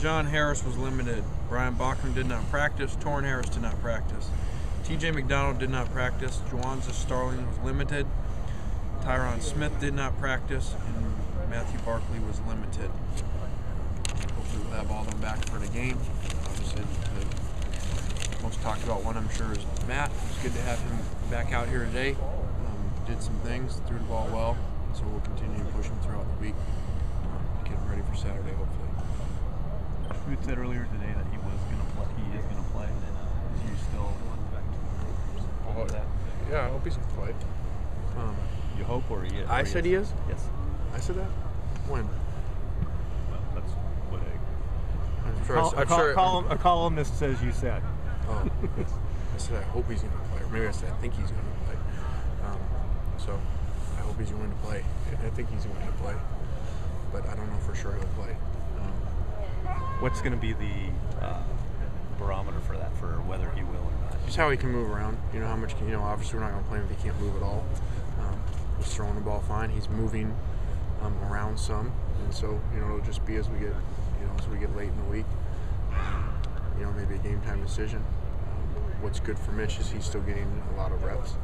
John Harris was limited. Brian Bachman did not practice. Torrin Harris did not practice. TJ McDonald did not practice. Juwanza Starling was limited. Tyron Smith did not practice. And Matthew Barkley was limited. Hopefully we'll have all of them back for the game. Obviously, the most talked about one, I'm sure, is Matt. It's good to have him back out here today. Did some things, threw the ball well, so we'll continue to push him throughout the week. Get him ready for Saturday, hopefully. You had said earlier today that he was going to play. He is going to play. Do you still hold that? Yeah, I hope he's going to play. You hope, or he is? I said he is? Yes. I said that? When? That's what I'm sure. A columnist says you said. Oh. I said I hope he's going to play. Or maybe I said I think he's going to play. So I hope he's going to play. I think he's going to play. But I don't know for sure he'll play. What's going to be the barometer for that, for whether he will or not? Just how he can move around. You know, how much, obviously we're not going to play him if he can't move at all. He's throwing the ball fine. He's moving around some. And so, it'll just be as we get late in the week, maybe a game time decision. What's good for Mitch is he's still getting a lot of reps,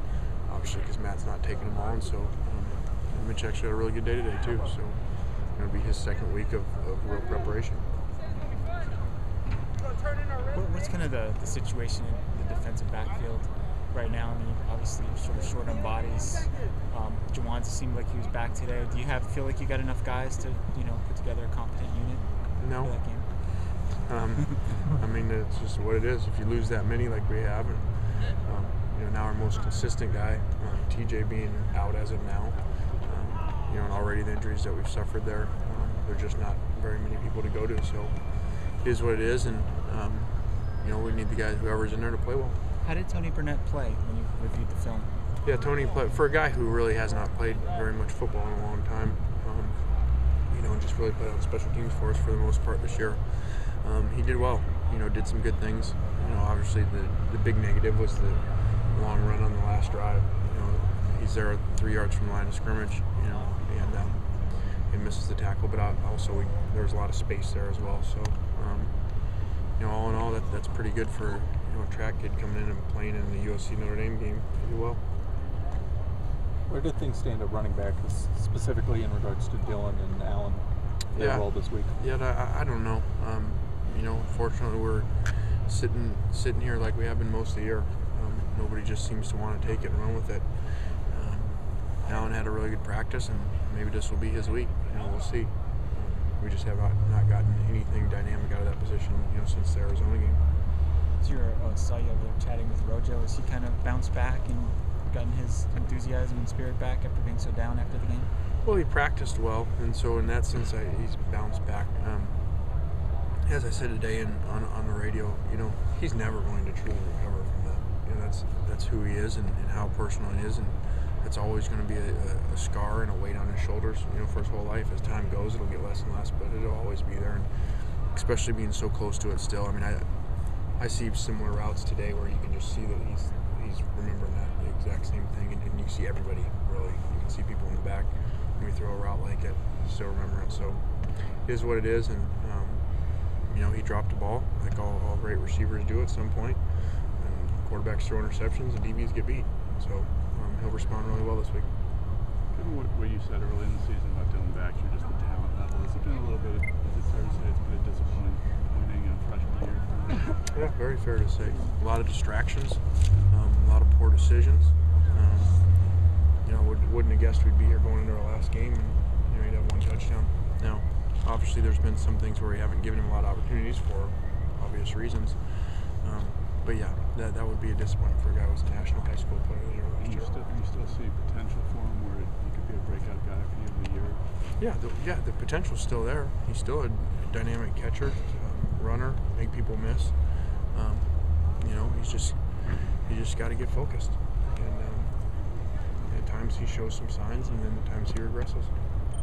obviously, because Matt's not taking them all. And so Mitch actually had a really good day today, too. So it'll be his second week of real preparation. What's kind of the situation in the defensive backfield right now? I mean, obviously you're sort of short on bodies. Juwanza seemed like he was back today. Do you feel like you got enough guys to put together a competent unit for that game? I mean, it's just what it is. If you lose that many like we have, and now our most consistent guy, TJ being out as of now, and already the injuries that we've suffered there, there are just not very many people to go to. So it is what it is, and we need the guys, whoever's in there, to play well. How did Tony Burnett play when you reviewed the film? Yeah, Tony played, for a guy who really has not played very much football in a long time, and just really played on special teams for us for the most part this year. He did well, did some good things. Obviously the big negative was the long run on the last drive. He's there 3 yards from the line of scrimmage, and he misses the tackle, but also there was a lot of space there as well. So, all in all, that's pretty good for a track kid coming in and playing in the USC Notre Dame game pretty well. Where did things stand at running back, specifically in regards to Dylan and Allen, their role this week? Yeah, I don't know. Fortunately, we're sitting here like we have been most of the year. Nobody just seems to want to take it and run with it. Allen had a really good practice, and maybe this will be his week. We'll see. We just have not gotten anything dynamic out of that position, since the Arizona game. So saw you over there chatting with Rojo. Has he kind of bounced back and gotten his enthusiasm and spirit back after being so down after the game? Well, he practiced well, and so in that sense, he's bounced back. As I said today on the radio, he's never going to truly recover from that. That's who he is and how personal it is, and that's always going to be a scar and a weight on his shoulders, for his whole life. As time goes, it'll get less and less, but it'll always be there, and especially being so close to it still. I mean, I see similar routes today where you can just see that he's remembering that the exact same thing, and you see everybody, really. You can see people in the back when we throw a route like it, still remember it. So it is what it is, and he dropped the ball like all great receivers do at some point, and quarterbacks throw interceptions and DBs get beat. So he'll respond really well this week. Given what you said early in the season about Dylan Baxter, just the talent level, has it been a little bit, is it fair to say it's been a disappointing freshman year for him? Yeah, very fair to say. A lot of distractions, a lot of poor decisions. Wouldn't have guessed we'd be here going into our last game and he'd have one touchdown. Now, obviously there's been some things where we haven't given him a lot of opportunities for obvious reasons. But yeah, that would be a disappointment for a guy who was a national high school player last year. You still see potential for him where he could be a breakout guy for you of the year? Yeah, the potential's still there. He's still a dynamic catcher, runner, make people miss. He just got to get focused. And at times he shows some signs, and then at times he regresses.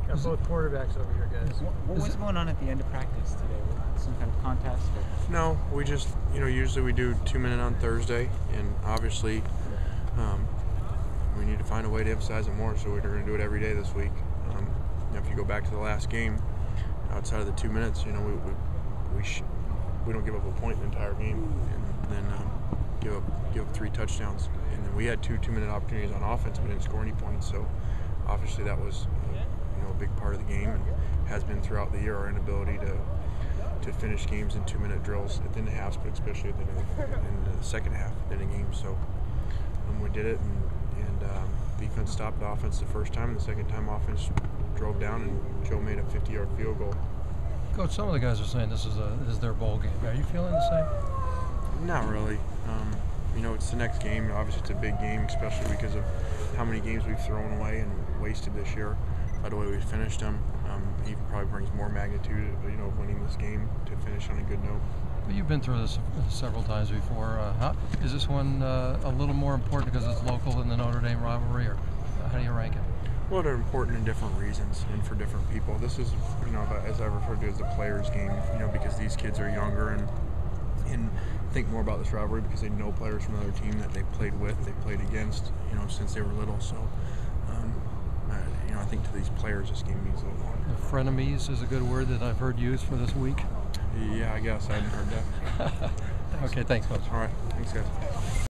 Got both quarterbacks over here, guys. What's going on at the end of practice today? Some kind of contest? Or? No, we just, usually we do 2-minute on Thursday, and obviously we need to find a way to emphasize it more, so we're going to do it every day this week. If you go back to the last game, outside of the 2 minutes, we we don't give up a point the entire game, and then give up 3 touchdowns. And then we had 2 2-minute opportunities on offense, but didn't score any points. So obviously that was a big part of the game, and has been throughout the year, our inability to finish games in 2-minute drills at the end of halves, but especially at the end of the second half in a game. So we did it, and defense stopped the offense the first time, and the second time offense drove down, and Joe made a 50-yard field goal. Coach, some of the guys are saying this is their bowl game. Are you feeling the same? Not really. It's the next game. Obviously, it's a big game, especially because of how many games we've thrown away and wasted this year. By the way we finished them, even probably brings more magnitude, of winning this game to finish on a good note. But you've been through this several times before. Is this one a little more important because it's local than the Notre Dame rivalry, or how do you rank it? Well, they're important in different reasons and for different people. This is, as I referred to as the players' game, because these kids are younger and think more about this rivalry because they know players from another team that they played with, they played against, since they were little. So, I think to these players, this game means a little more. Frenemies is a good word that I've heard used for this week. Yeah, I guess I hadn't heard that. Okay, thanks, Coach. All right, thanks, guys.